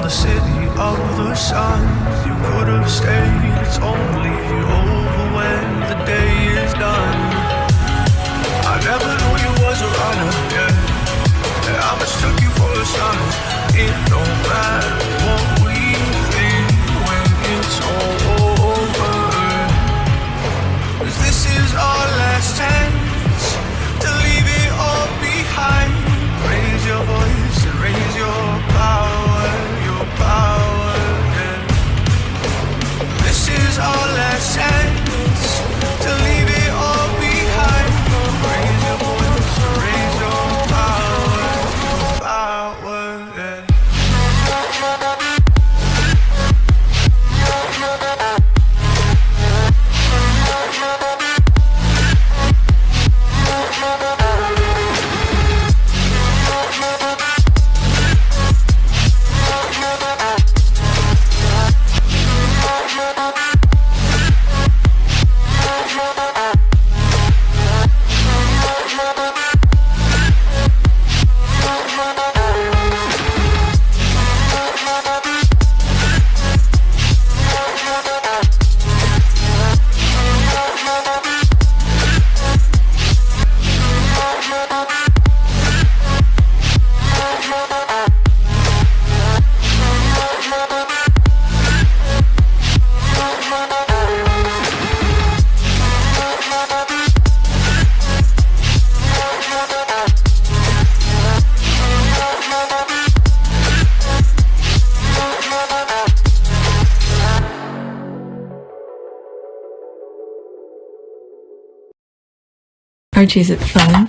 the city of the sun. You could have stayed, it's only over when the day is done. I never knew you was a runner, yeah. I mistook you for a son. It don't matter what we think when it's all over. 'Cause this is our last chance to leave it all behind. Raise your voice and raise your power, yeah. This is our last chance to leave it all behind. Raise your voice and raise your power, yeah. Archie, is it fun?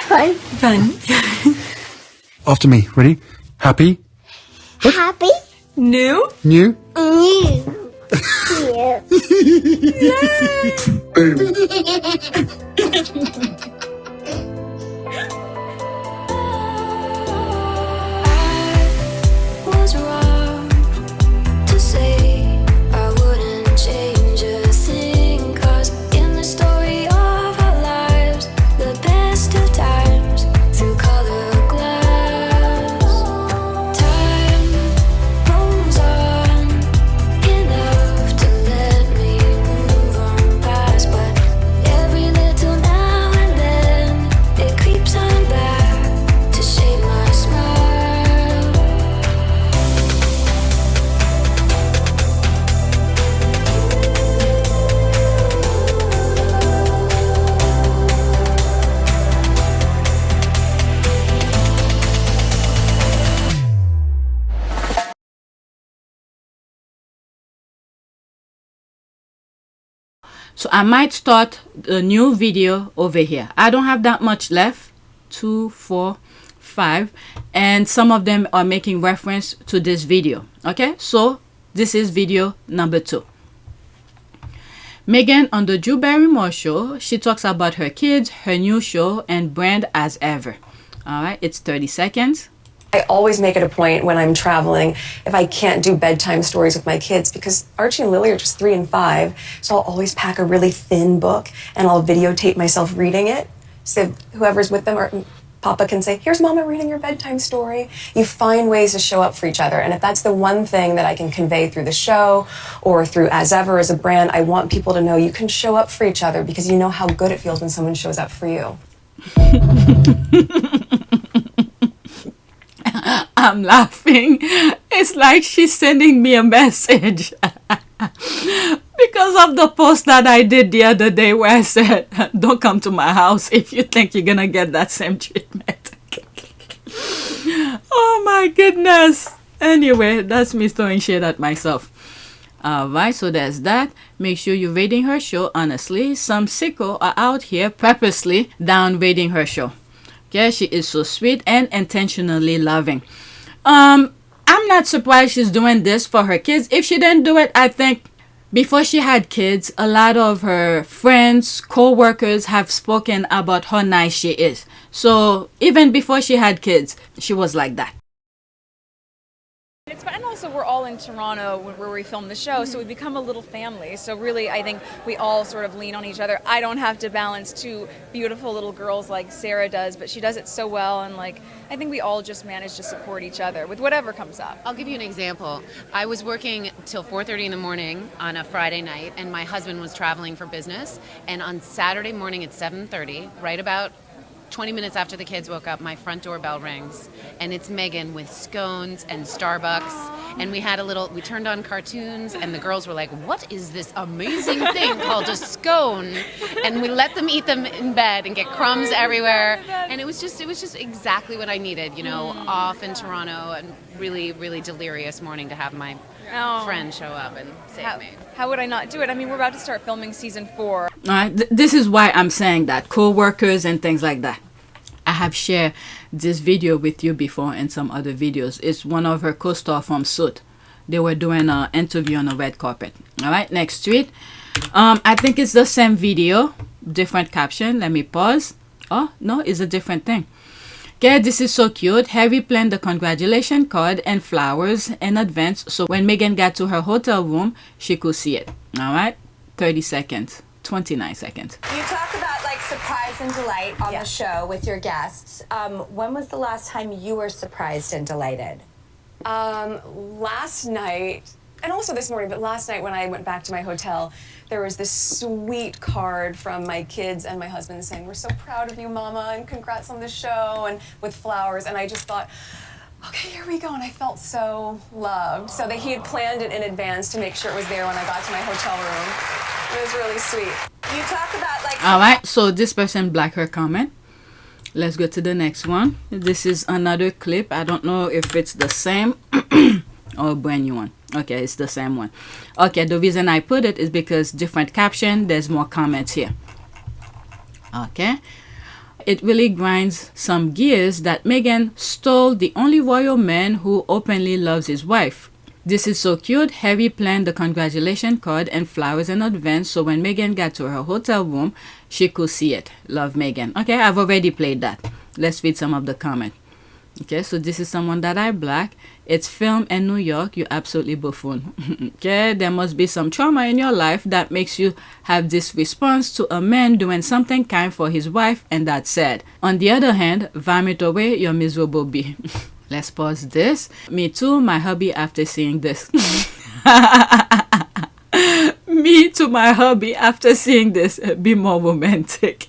Fun. Fun. After me. Ready? Happy? Happy. New? New? New. Was wrong to say I wouldn't change a thing, 'cause in the story of our lives, the best of times through color glass, time rolls on enough to let me move on past, but every little now and then it creeps on back to shape my smile. So I might start a new video over here. I don't have that much left. 2, 4, 5, and some of them are making reference to this video. Okay, so this is video number 2. Meghan on the Drew Barrymore show, she talks about her kids, her new show, and brand as ever. All right, it's 30 seconds. I always make it a point when I'm traveling, if I can't do bedtime stories with my kids, because Archie and Lily are just 3 and 5, so I'll always pack a really thin book and I'll videotape myself reading it. So whoever's with them, or Papa can say, here's Mama reading your bedtime story. You find ways to show up for each other. And if that's the one thing that I can convey through the show or through As Ever as a brand, I want people to know you can show up for each other, because you know how good it feels when someone shows up for you. I'm laughing. It's like she's sending me a message. Because of the post that I did the other day where I said, don't come to my house if you think you're gonna get that same treatment. Oh my goodness. Anyway, that's me throwing shit at myself. Alright, so there's that. Make sure you're rating her show honestly. Some sicko are out here purposely down-rating her show. Okay, she is so sweet and intentionally loving. I'm not surprised she's doing this for her kids. If she didn't do it, I think before she had kids, a lot of her friends, co-workers have spoken about how nice she is. So even before she had kids, she was like that. It's fun. also we're all in Toronto where we film the show, so we become a little family. So really, I think we all sort of lean on each other. I don't have to balance two beautiful little girls like Sarah does, but she does it so well, and like I think we all just manage to support each other with whatever comes up. I'll give you an example. I was working till 4:30 in the morning on a Friday night, and my husband was traveling for business. And on Saturday morning at 7:30, right about 20 minutes after the kids woke up, my front doorbell rings, and it's Meghan with scones and Starbucks. And we turned on cartoons, and the girls were like, what is this amazing thing called a scone? And we let them eat them in bed and get crumbs everywhere. And it was just exactly what I needed, off in Toronto, and really, really delirious morning to have my friend show up and save me. How would I not do it? I mean, we're about to start filming season 4. All right, this is why I'm saying that. Co-workers and things like that. I have shared this video with you before in some other videos. It's one of her co-stars from Suit. They were doing an interview on a red carpet. All right, next tweet. I think it's the same video, different caption. Let me pause. Oh, no, it's a different thing. Okay, this is so cute. Harry planned the congratulation card and flowers in advance, so when Meghan got to her hotel room, she could see it. All right, 30 seconds, 29 seconds. You talk about like surprise and delight on the show with your guests. When was the last time you were surprised and delighted? Last night, and also this morning, but last night when I went back to my hotel, there was this sweet card from my kids and my husband saying, we're so proud of you, Mama, and congrats on the show, and with flowers. And I just thought, okay, here we go. And I felt so loved. So that he had planned it in advance to make sure it was there when I got to my hotel room. It was really sweet. You talk about like... All right, so this person blacked her comment. Let's go to the next one. This is another clip. I don't know if it's the same or a brand new one. Okay, it's the same one. Okay, the reason I put it is because different caption, there's more comments here. Okay. It really grinds some gears that Meghan stole the only royal man who openly loves his wife. This is so cute. Harry planned the congratulation card and flowers in advance, so when Meghan got to her hotel room, she could see it. Love, Meghan. Okay, I've already played that. Let's read some of the comments. Okay, so this is someone that I black. It's filmed in New York. You absolutely buffoon. Okay, there must be some trauma in your life that makes you have this response to a man doing something kind for his wife, and that's sad. On the other hand, vomit away your miserable bee. Let's pause this. Me too, my hubby after seeing this. Me too, my hubby after seeing this. Be more romantic.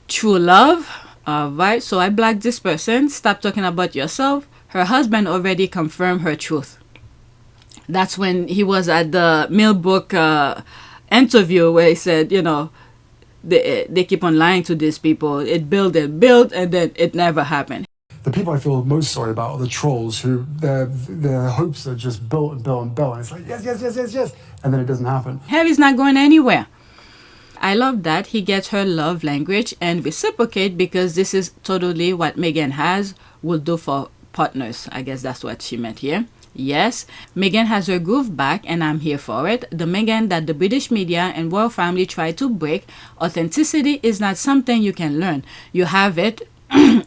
True love. Alright, so I blacked this person. Stop talking about yourself. Her husband already confirmed her truth. That's when he was at the Millbrook interview where he said, they keep on lying to these people. It built, and then it never happened. The people I feel most sorry about are the trolls who their hopes are just built and built and built. And it's like, yes. And then it doesn't happen. Harry's not going anywhere. I love that he gets her love language and reciprocate, because this is totally what Meghan will do for partners. I guess that's what she meant here. Yes, Meghan has her groove back, and I'm here for it. The Meghan that the British media and royal family try to break. Authenticity is not something you can learn. You have it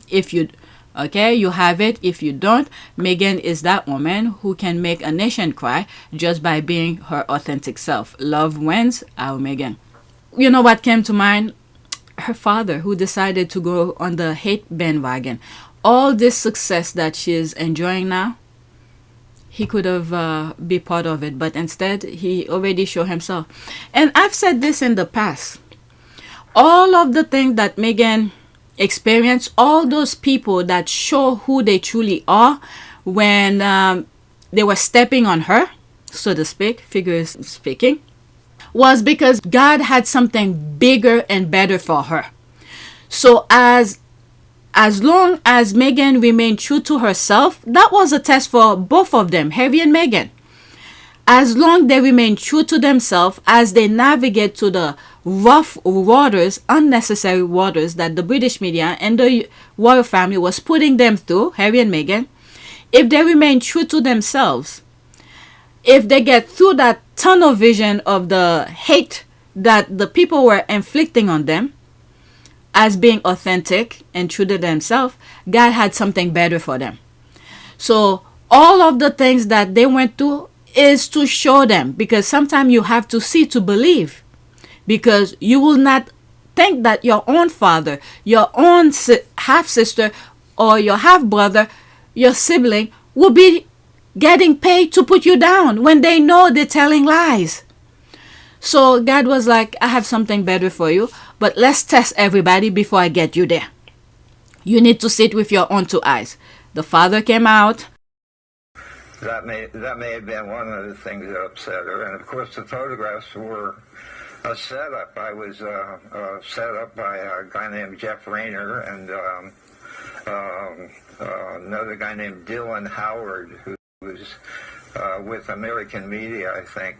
if you... Okay, you have it if you don't. Meghan is that woman who can make a nation cry just by being her authentic self. Love wins. Our Meghan. You know what came to mind? Her father, who decided to go on the hate bandwagon. All this success that she's enjoying now, he could have be part of it, but instead he already showed himself. And I've said this in the past. All of the things that Meghan experience, all those people that show who they truly are when they were stepping on her, so to speak, figure speaking, was because God had something bigger and better for her. So as long as Meghan remained true to herself, that was a test for both of them, Harry and Meghan. As long they remain true to themselves as they navigate to the rough waters, unnecessary waters that the British media and the royal family was putting them through, Harry and Meghan, if they remain true to themselves, if they get through that tunnel vision of the hate that the people were inflicting on them, as being authentic and true to themselves, God had something better for them. So all of the things that they went through is to show them, because sometimes you have to see to believe, because you will not think that your own father, your own half sister, or your half brother, your sibling will be getting paid to put you down when they know they're telling lies. So God was like, I have something better for you, but let's test everybody before I get you there. You need to sit with your own two eyes. The father came out. That may have been one of the things that upset her. And of course, the photographs were a setup. I was set up by a guy named Jeff Rayner and another guy named Dylan Howard, who was with American Media, I think.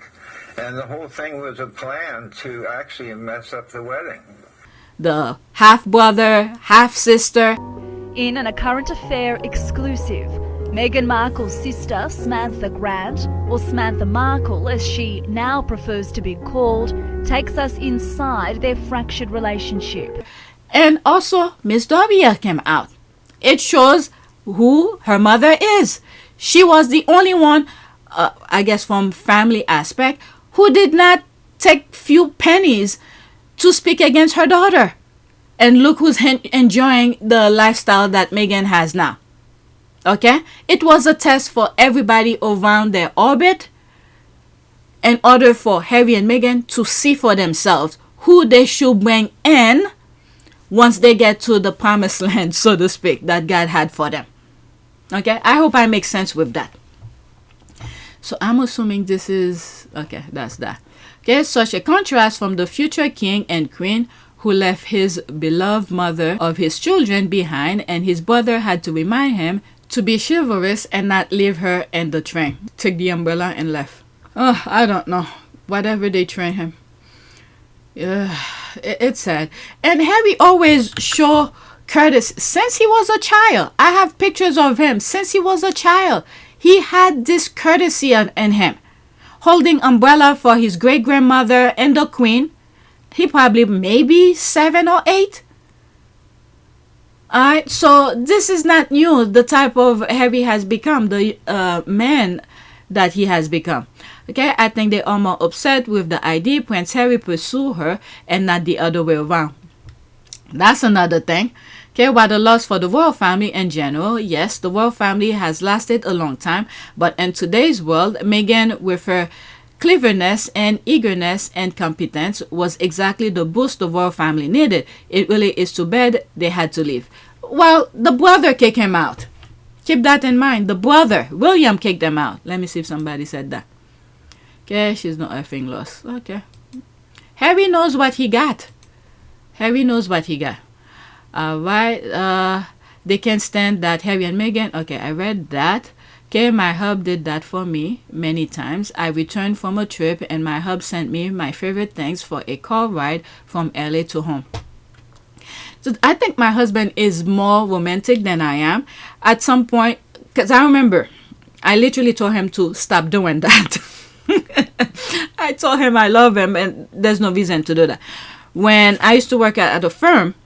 And the whole thing was a plan to actually mess up the wedding. The half-brother, half-sister. In an A Current Affair exclusive, Meghan Markle's sister, Samantha Grant, or Samantha Markle as she now prefers to be called, takes us inside their fractured relationship. And also, Miss Doria came out. It shows who her mother is. She was the only one, I guess from family aspect, who did not take few pennies to speak against her daughter. And look who's enjoying the lifestyle that Meghan has now. Okay? It was a test for everybody around their orbit in order for Harry and Meghan to see for themselves who they should bring in once they get to the promised land, so to speak, that God had for them. Okay? I hope I make sense with that. So I'm assuming this is... Okay, that's that. Okay, such a contrast from the future king and queen who left his beloved mother of his children behind, and his brother had to remind him to be chivalrous and not leave her in the train. Took the umbrella and left. Oh, I don't know. Whatever they train him. Yeah, it's sad. And Harry always show courtesy since he was a child. I have pictures of him since he was a child. He had this courtesy in him. Holding umbrella for his great-grandmother and the queen. He probably maybe 7 or 8. Alright, so this is not new, the type of Harry has become, the man that he has become. Okay, I think they are more upset with the idea Prince Harry pursue her and not the other way around. That's another thing. Okay, while the loss for the royal family in general, yes, the royal family has lasted a long time, but in today's world, Meghan, with her cleverness and eagerness and competence, was exactly the boost the royal family needed. It really is too bad they had to leave. Well, the brother kicked him out. Keep that in mind. The brother, William, kicked them out. Let me see if somebody said that. Okay, she's not effing lost. Okay. Harry knows what he got. Harry knows what he got. Alright, they can't stand that Harry and Meghan. Okay, I read that. Okay, my hub did that for me many times. I returned from a trip and my hub sent me my favorite things for a car ride from LA to home. So I think my husband is more romantic than I am. At some point, because I remember, I literally told him to stop doing that. I told him I love him and there's no reason to do that. When I used to work at a firm,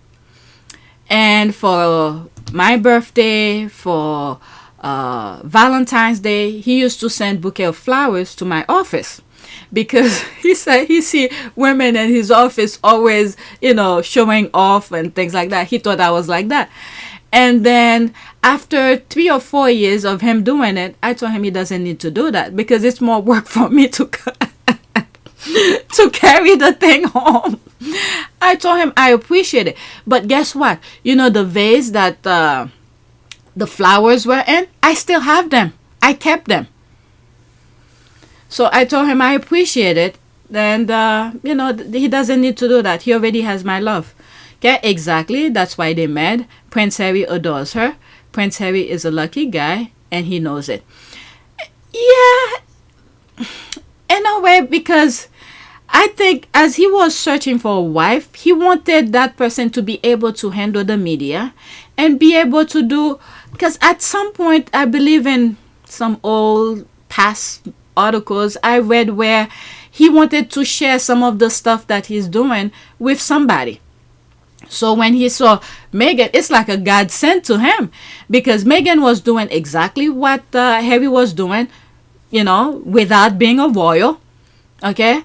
and for my birthday, for Valentine's Day, he used to send bouquet of flowers to my office because he said he see women in his office always, you know, showing off and things like that. He thought I was like that. And then after 3 or 4 years of him doing it, I told him he doesn't need to do that because it's more work for me to to carry the thing home. I told him I appreciate it. But guess what? You know, the vase that the flowers were in, I still have them. I kept them. So I told him I appreciate it. And, you know, he doesn't need to do that. He already has my love. Okay, exactly. That's why they met. Prince Harry adores her. Prince Harry is a lucky guy, and he knows it. Yeah, in a way, because I think as he was searching for a wife, he wanted that person to be able to handle the media and be able to do, because at some point, I believe in some old past articles I read where he wanted to share some of the stuff that he's doing with somebody. So when he saw Meghan, it's like a godsend to him, because Meghan was doing exactly what Harry was doing, without being a royal. Okay,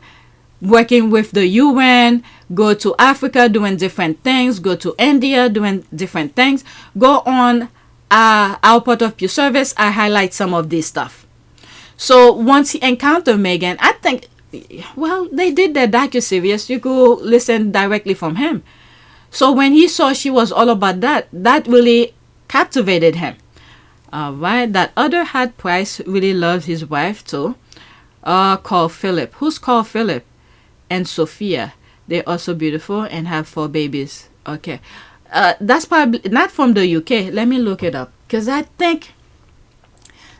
working with the UN, go to Africa doing different things, go to India doing different things, go on our part of Pure Service. I highlight some of this stuff. So once he encountered Meghan, I think, well, they did their docuseries. You could listen directly from him. So when he saw she was all about that, that really captivated him. Right, that other Hat Price really loves his wife too. Carl Philip. Who's Carl Philip? And Sophia. They're also beautiful and have 4 babies. Okay. That's probably not from the UK. Let me look it up. Because I think...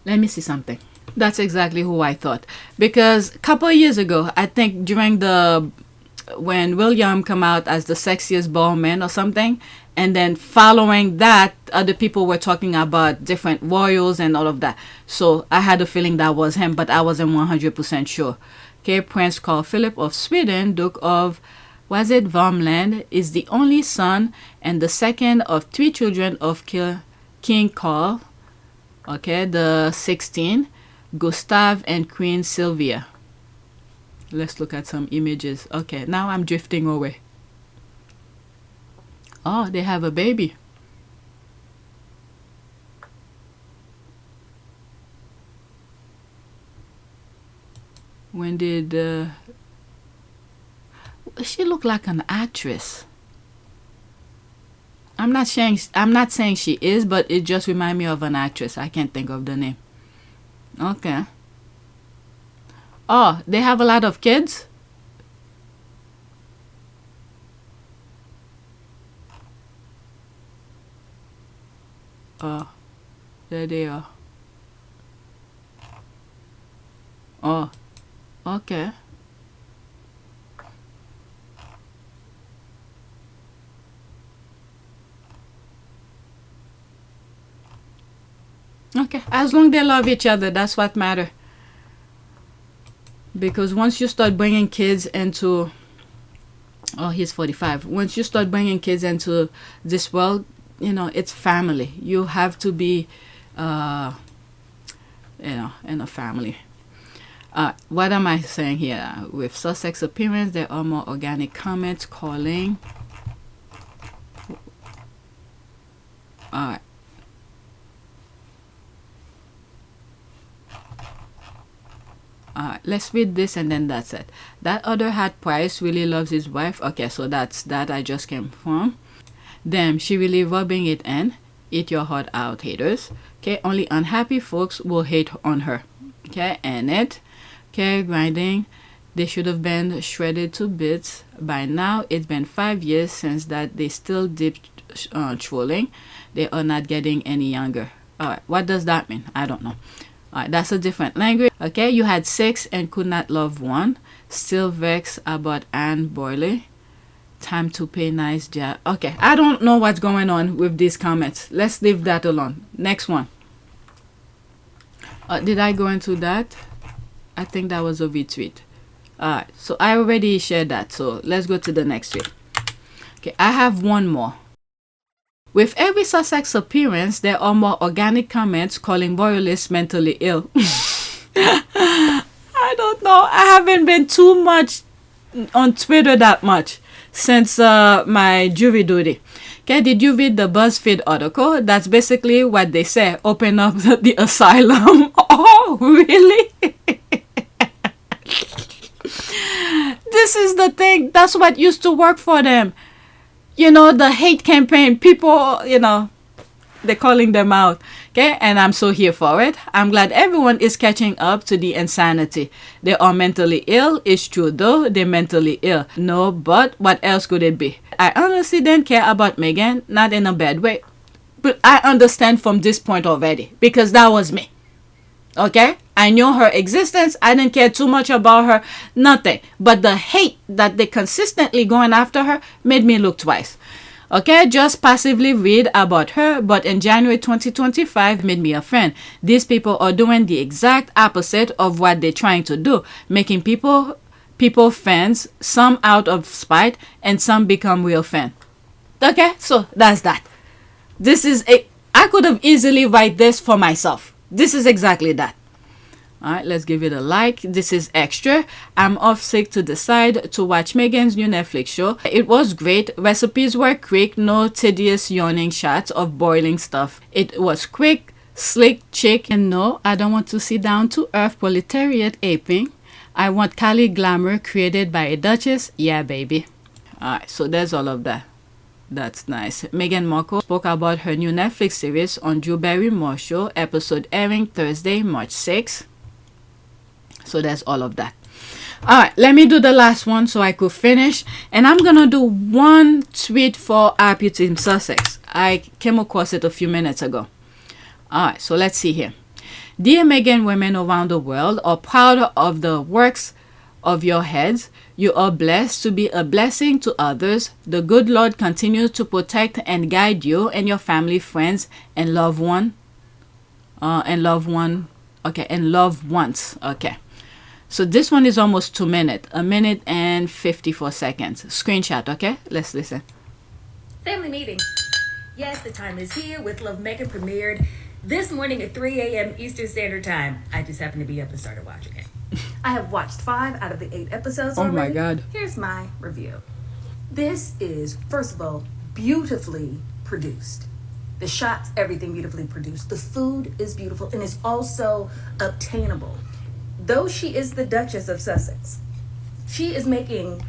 Let me see something. That's exactly who I thought. Because a couple of years ago, I think during when William come out as the sexiest bald man or something, and then following that, other people were talking about different royals and all of that. So I had a feeling that was him, but I wasn't 100% sure. Okay, Prince Carl Philip of Sweden, Duke of, Värmland, is the only son and the second of 3 children of King Carl, okay, the 16th, Gustav and Queen Sylvia. Let's look at some images. Okay, now I'm drifting away. Oh, they have a baby. When did she look like an actress? I'm not saying she is, but it just reminds me of an actress. I can't think of the name. Okay. Oh, they have a lot of kids? Oh, there they are. Oh, okay. Okay, as long as they love each other, that's what matters. Because once you start bringing kids into... Oh, he's 45. Once you start bringing kids into this world, it's family. You have to be, in a family. What am I saying here? With Sussex appearance, there are more organic comments calling. Alright. Let's read this and then that's it. That other Hat Price really loves his wife. Okay, so that's that I just came from. Damn, she really rubbing it in. Eat your heart out, haters. Okay, only unhappy folks will hate on her. Okay, and it. Okay, grinding. They should have been shredded to bits. By now, it's been 5 years since that they still deep trolling. They are not getting any younger. Alright, what does that mean? I don't know. Alright, that's a different language. Okay, you had 6 and could not love 1. Still vexed about Anne Boyle. Time to pay nice job. Okay, I don't know what's going on with these comments. Let's leave that alone. Next one. Did I go into that? I think that was a retweet. Alright, so I already shared that. So let's go to the next tweet. Okay, I have one more. With every Sussex appearance, there are more organic comments calling royalists mentally ill. I don't know. I haven't been too much on Twitter that much since my jury duty. Okay, did you read the BuzzFeed article? That's basically what they say. Open up the asylum. Oh, really? This is the thing. That's what used to work for them. The hate campaign, people, they're calling them out. Okay, and I'm so here for it. I'm glad everyone is catching up to the insanity. They are mentally ill. It's true though, they're mentally ill. No, but what else could it be? I honestly didn't care about Meghan, not in a bad way. But I understand from this point already, because that was me. Okay, I knew her existence. I didn't care too much about her, nothing. But the hate that they consistently going after her made me look twice. Okay, just passively read about her, but in January 2025 made me a fan. These people are doing the exact opposite of what they're trying to do, making people fans, some out of spite and some become real fans. Okay, so that's that. This is I could have easily write this for myself. This is exactly that. Alright, let's give it a like. This is extra. I'm off sick to decide to watch Meghan's new Netflix show. It was great. Recipes were quick, no tedious yawning shots of boiling stuff. It was quick, slick, chic, and no, I don't want to see down to earth proletariat aping. I want Cali glamour created by a duchess. Yeah, baby. Alright, so there's all of that. That's nice. Meghan Markle spoke about her new Netflix series on Drew Barrymore show, episode airing Thursday, March 6th. So there's all of that. Alright, let me do the last one so I could finish. And I'm gonna do one tweet for our Team Sussex. I came across it a few minutes ago. Alright, so let's see here. Dear Meghan, women around the world are proud of the works of your heads. You are blessed to be a blessing to others. The good Lord continues to protect and guide you and your family, friends, and loved ones. Okay. So this one is almost 2 minutes. 1 minute and 54 seconds. Screenshot, okay? Let's listen. Family meeting. Yes, the time is here with Love Meghan premiered this morning at 3 a.m. Eastern Standard Time. I just happened to be up and started watching it. I have watched 5 out of the 8 episodes already. Oh my God. Here's my review. This is, first of all, beautifully produced. The shots, everything beautifully produced. The food is beautiful and it's also obtainable. Though she is the Duchess of Sussex, she is making,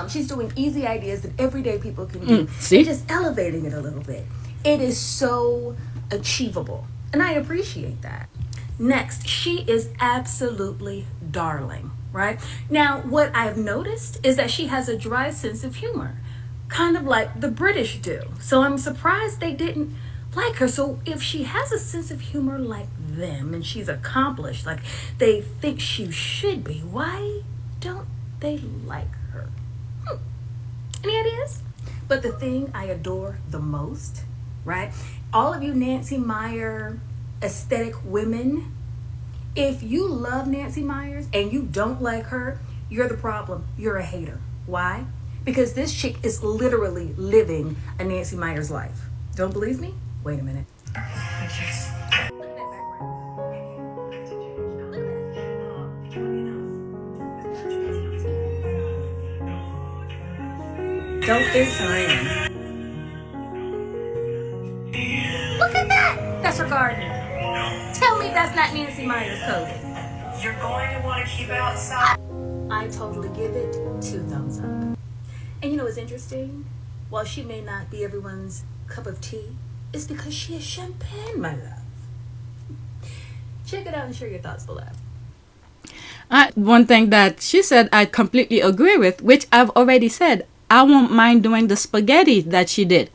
she's doing easy ideas that everyday people can do. See? And just elevating it a little bit. It is so achievable. And I appreciate that. Next, she is absolutely darling, right? Now, what I've noticed is that she has a dry sense of humor, kind of like the British do. So I'm surprised they didn't like her. So if she has a sense of humor like them and she's accomplished like they think she should be, why don't they like her? Any ideas? But the thing I adore the most, right? All of you Nancy Meyer aesthetic women, if you love Nancy Myers and you don't like her, you're the problem. You're a hater. Why? Because this chick is literally living a Nancy Myers life. Don't believe me? Wait a minute. Don't think I am. Look at that! That's her garden. Tell me that's not Nancy Myers coded. You're going to want to keep it outside. I totally give it 2 thumbs up. And you know what's interesting? While she may not be everyone's cup of tea, it's because she is champagne, my love. Check it out and share your thoughts below. One thing that she said I completely agree with, which I've already said. I won't mind doing the spaghetti that she did.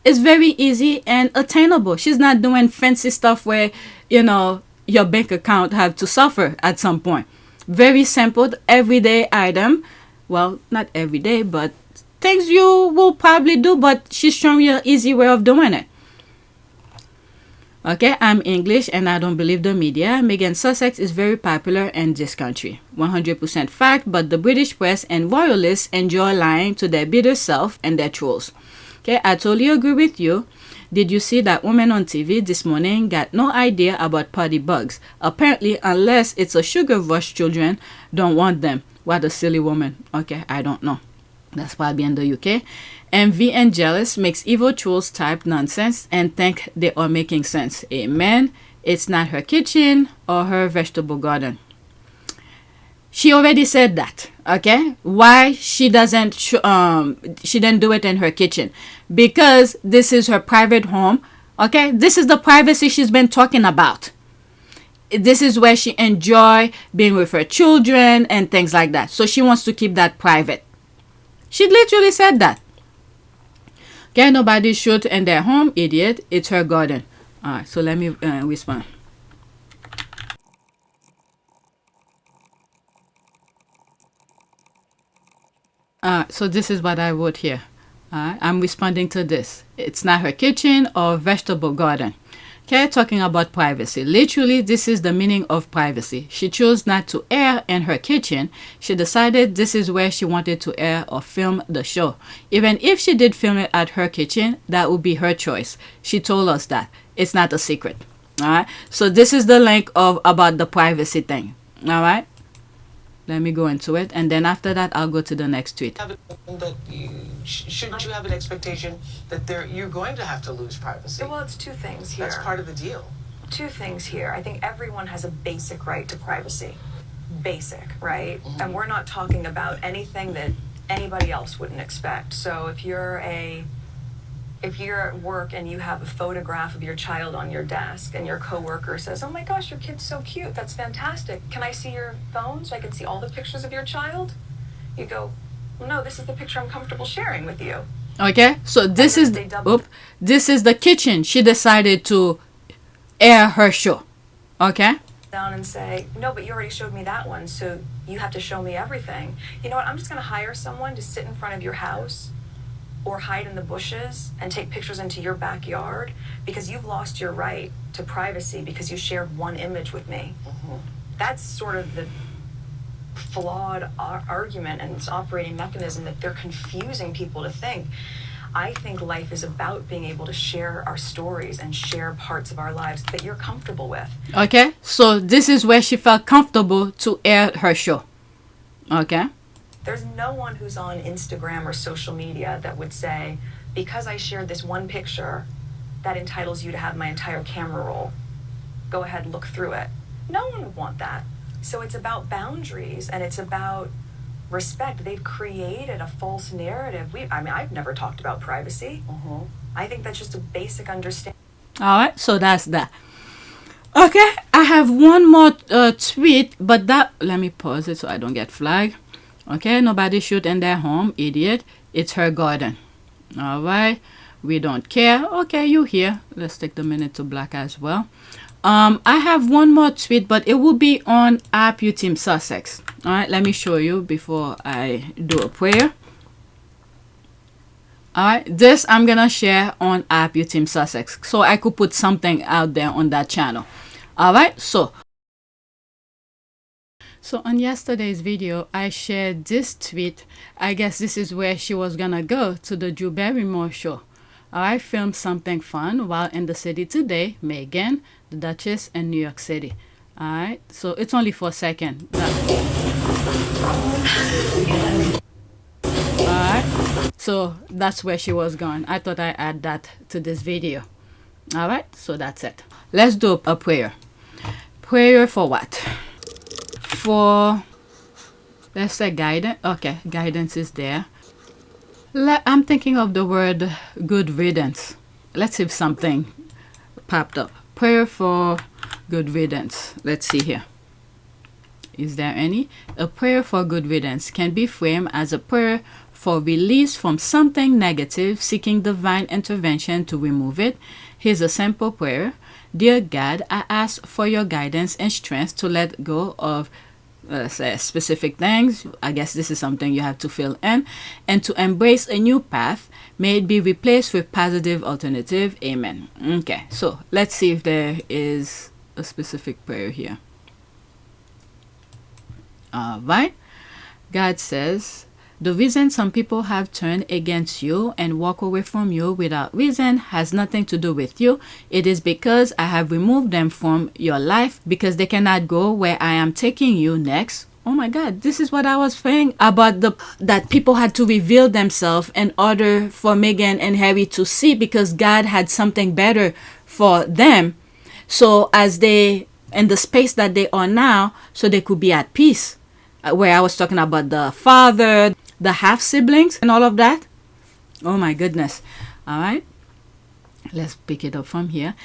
It's very easy and attainable. She's not doing fancy stuff where, you know, your bank account have to suffer at some point. Very simple, everyday item. Well, not every day, but things you will probably do, but she's showing you an easy way of doing it. Okay, I'm English and I don't believe the media. Meghan Sussex is very popular in this country. 100% fact, but the British press and royalists enjoy lying to their bitter self and their trolls. Okay, I totally agree with you. Did you see that woman on TV this morning got no idea about party bugs? Apparently, unless it's a sugar rush, children don't want them. What a silly woman. Okay, I don't know. That's probably in the UK. Envy and jealous makes evil trolls type nonsense and think they are making sense. Amen. It's not her kitchen or her vegetable garden. She already said that. Okay, why she didn't do it in her kitchen? Because this is her private home. Okay, this is the privacy she's been talking about. This is where she enjoy being with her children and things like that. So she wants to keep that private. She literally said that. Okay, nobody shoot in their home, idiot. It's her garden. All right, so let me respond. So this is what I wrote here. I'm responding to this. It's not her kitchen or vegetable garden. Okay, talking about privacy. Literally, this is the meaning of privacy. She chose not to air in her kitchen. She decided this is where she wanted to air or film the show. Even if she did film it at her kitchen, that would be her choice. She told us that. It's not a secret. All right. So this is the link of about the privacy thing. All right. Let me go into it, and then after that, I'll go to the next tweet. That shouldn't you have an expectation that you're going to have to lose privacy? Well, it's two things here. That's part of the deal. Two things here. I think everyone has a basic right to privacy. Basic, right? Mm-hmm. And we're not talking about anything that anybody else wouldn't expect. So if you're at work and you have a photograph of your child on your desk and your coworker says, "Oh my gosh, your kid's so cute. That's fantastic. Can I see your phone so I can see all the pictures of your child?" You go, "Well, no, this is the picture I'm comfortable sharing with you." Okay, so this is the kitchen. She decided to air her show. Okay. Down and say, "No, but you already showed me that one, so you have to show me everything." You know what? I'm just going to hire someone to sit in front of your house or hide in the bushes and take pictures into your backyard because you've lost your right to privacy because you shared one image with me. Mm-hmm. That's sort of the flawed argument and its operating mechanism that they're confusing people to think. I think life is about being able to share our stories and share parts of our lives that you're comfortable with. Okay, so this is where she felt comfortable to air her show. Okay. There's no one who's on Instagram or social media that would say, because I shared this one picture, that entitles you to have my entire camera roll. Go ahead and look through it. No one would want that. So it's about boundaries and it's about respect. They've created a false narrative. I've never talked about privacy. Mm-hmm. I think that's just a basic understanding. All right, so that's that. Okay, I have one more tweet, but let me pause it so I don't get flagged. Okay, nobody shoot in their home, idiot. It's her garden. All right, we don't care. Okay, you here. Let's take the minute to black as well. I have one more tweet, but it will be on PYTE Sussex. All right, let me show you before I do a prayer. All right, this I'm gonna share on PYTE Sussex, so I could put something out there on that channel. All right, so on yesterday's video, I shared this tweet. I guess this is where she was gonna go to the Drew Barrymore show. I filmed something fun while in the city today, Meghan, the Duchess, and New York City. All right, so it's only for a second. Alright, so that's where she was gone. I thought I'd add that to this video. Alright, so that's it. Let's do a prayer. Prayer for what? For, let's say guidance. Okay, guidance is there. I'm thinking of the word good riddance. Let's see if something popped up. Prayer for good riddance. Let's see here. Is there any? A prayer for good riddance can be framed as a prayer for release from something negative, seeking divine intervention to remove it. Here's a simple prayer. Dear God, I ask for your guidance and strength to let go of specific things. I guess this is something you have to fill in, and to embrace a new path. May it be replaced with positive alternative. Amen. Okay, so let's see if there is a specific prayer here. All right. God says, the reason some people have turned against you and walk away from you without reason has nothing to do with you. It is because I have removed them from your life because they cannot go where I am taking you next. Oh my God, this is what I was saying about that people had to reveal themselves in order for Meghan and Harry to see, because God had something better for them. So as they, in the space that they are now, so they could be at peace. Where I was talking about the father, the half siblings and all of that. Oh my goodness. All right, let's pick it up from here.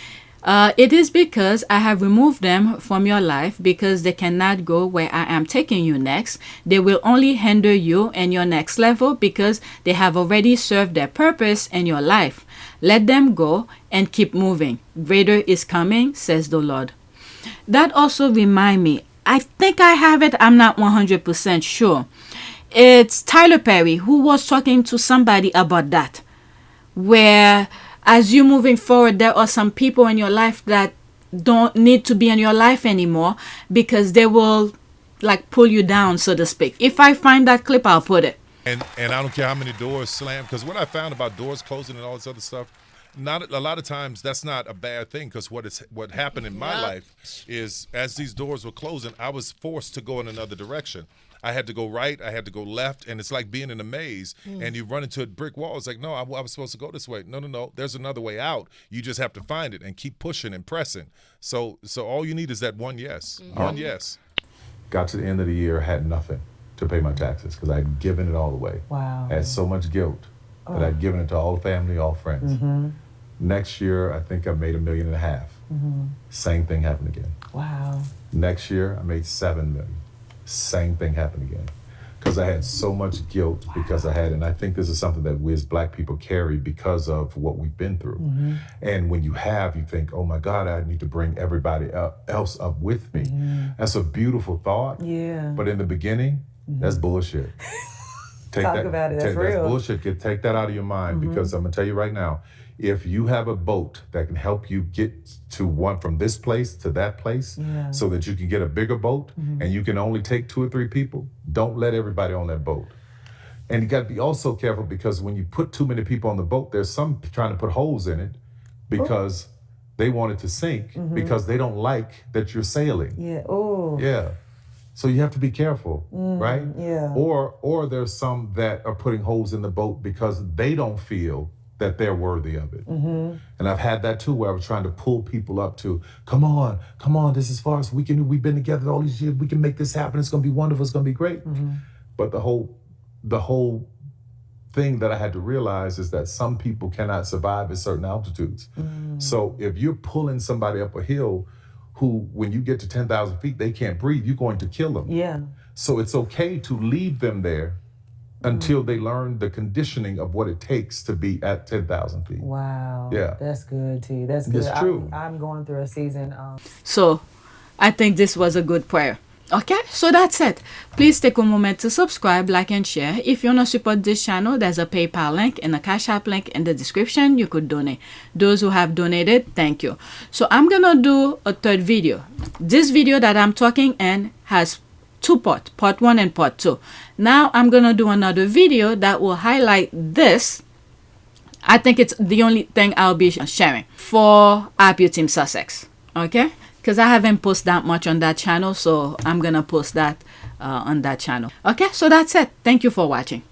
It is because I have removed them from your life because they cannot go where I am taking you next. They will only hinder you in your next level because they have already served their purpose in your life. Let them go and keep moving. Greater is coming, says the Lord. That also remind me, I think I have it, I'm not 100% sure. It's Tyler Perry who was talking to somebody about that, where as you moving forward, there are some people in your life that don't need to be in your life anymore because they will like pull you down, so to speak. If I find that clip, I'll put it. And I don't care how many doors slam, because what I found about doors closing and all this other stuff, not a lot of times that's not a bad thing, because what happened in my life is as these doors were closing, I was forced to go in another direction. I had to go right, I had to go left, and it's like being in a maze and you run into a brick wall. It's like, no, I was supposed to go this way. No, there's another way out. You just have to find it and keep pushing and pressing. So all you need is that one yes. One yes. Got to the end of the year, had nothing to pay my taxes because I'd given it all away. Wow. I had so much guilt that I'd given it to all family, all friends. Next year, I think I made $1.5 million. Same thing happened again. Wow. Next year, I made $7 million. Same thing happened again. Because I had so much guilt because I had, and I think this is something that we as Black people carry because of what we've been through. And when you have, you think, oh my God, I need to bring everybody else up with me. That's a beautiful thought. Yeah. But in the beginning, that's bullshit. Talk about it, that's real. That's bullshit. Take that out of your mind because I'm gonna tell you right now, if you have a boat that can help you get from this place to that place so that you can get a bigger boat and you can only take 2 or 3 people, don't let everybody on that boat. And you got to be also careful because when you put too many people on the boat, there's some trying to put holes in it because they want it to sink because they don't like that you're sailing. Yeah. Oh. Yeah. So you have to be careful, right? Yeah. Or there's some that are putting holes in the boat because they don't feel that they're worthy of it. And I've had that too, where I was trying to pull people up to, come on, this is far as we've been together all these years, we can make this happen, it's gonna be wonderful, it's gonna be great. But the whole thing that I had to realize is that some people cannot survive at certain altitudes. So if you're pulling somebody up a hill who, when you get to 10,000 feet, they can't breathe, you're going to kill them. Yeah. So it's okay to leave them there until they learn the conditioning of what it takes to be at 10,000 feet. Wow. Yeah. That's good, T. That's good. It's true. I'm going through a season. So I think this was a good prayer. Okay, so that's it. Please take a moment to subscribe, like, and share. If you want to support this channel, there's a PayPal link and a Cash App link in the description. You could donate. Those who have donated, thank you. So I'm gonna do a third video. This video that I'm talking in has 2 parts, part 1 and part 2. Now I'm gonna do another video that will highlight this. I think it's the only thing I'll be sharing for RPU Team Sussex. Okay, because I haven't posted that much on that channel, so I'm gonna post that on that channel. Okay, so that's it. Thank you for watching.